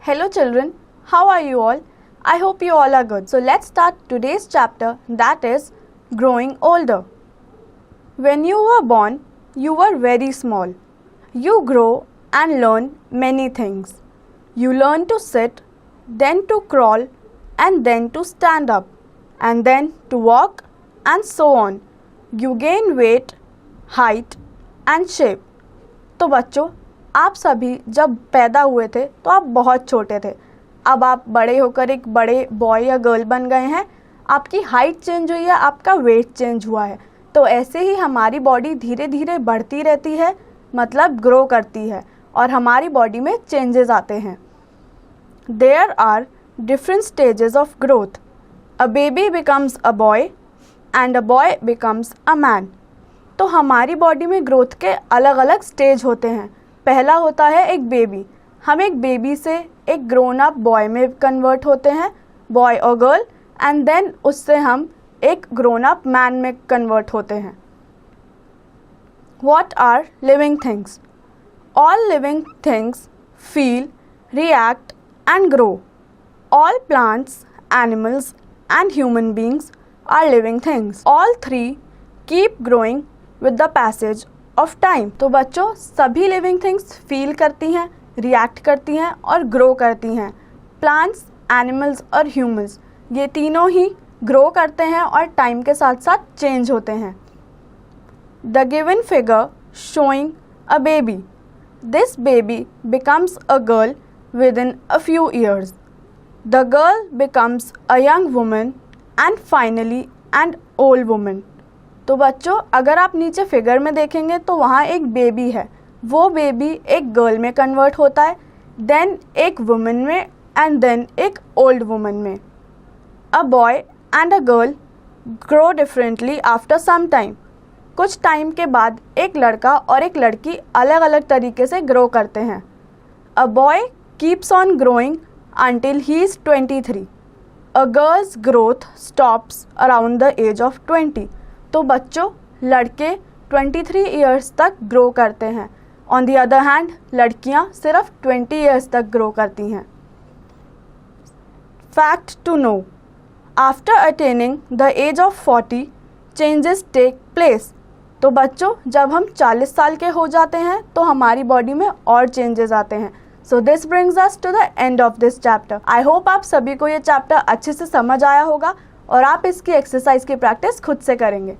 Hello children, how are you all? I hope you all are good. So let's start today's chapter, that is growing older. When you were born, you were very small. You grow and learn many things. You learn to sit, then to crawl, and then to stand up, and then to walk, and so on. You gain weight, height, and shape. तो बच्चों, आप सभी जब पैदा हुए थे तो आप बहुत छोटे थे. अब आप बड़े होकर एक बड़े बॉय या गर्ल बन गए हैं. आपकी हाइट चेंज हुई है, आपका वेट चेंज हुआ है. तो ऐसे ही हमारी बॉडी धीरे धीरे बढ़ती रहती है, मतलब ग्रो करती है, और हमारी बॉडी में चेंजेस आते हैं. There are different stages of growth. A baby becomes a boy and a boy becomes a man. तो हमारी बॉडी में ग्रोथ के अलग अलग स्टेज होते हैं. पहला होता है एक बेबी. हम एक बेबी से एक ग्रोन अप बॉय में कन्वर्ट होते हैं, बॉय और गर्ल, एंड देन उससे हम एक ग्रोन अप मैन में कन्वर्ट होते हैं. What are living things? All living things feel, react and grow. All plants, animals and human beings are living things. All three keep growing with the passage of time. तो बच्चों, सभी living things feel करती हैं, react करती हैं और grow करती हैं. प्लांट्स, एनिमल्स और ह्यूमंस, ये तीनों ही ग्रो करते हैं और टाइम के साथ साथ चेंज होते हैं. The given figure showing a baby. This baby becomes a girl with in a few years. The girl becomes a young woman and finally and old woman. तो बच्चों, अगर आप नीचे फिगर में देखेंगे तो वहाँ एक बेबी है. वो बेबी एक गर्ल में कन्वर्ट होता है, देन एक वुमन में, एंड देन एक ओल्ड वुमन में. A boy and a girl grow differently after some time. कुछ टाइम के बाद एक लड़का और एक लड़की अलग अलग तरीके से ग्रो करते हैं. A boy keeps on growing until he is 23. A girl's growth stops around the age of 20. तो बच्चों, लड़के 23 ईयर्स तक ग्रो करते हैं. ऑन दी अदर हैंड, लड़कियां सिर्फ 20 ईयर्स तक ग्रो करती हैं. Fact to know. After attaining the age of 40, changes take place. तो बच्चों, जब हम 40 साल के हो जाते हैं तो हमारी बॉडी में और चेंजेस आते हैं. So this brings us to the end of this chapter. I hope आप सभी को ये चैप्टर अच्छे से समझ आया होगा और आप इसकी एक्सरसाइज की प्रैक्टिस खुद से करेंगे.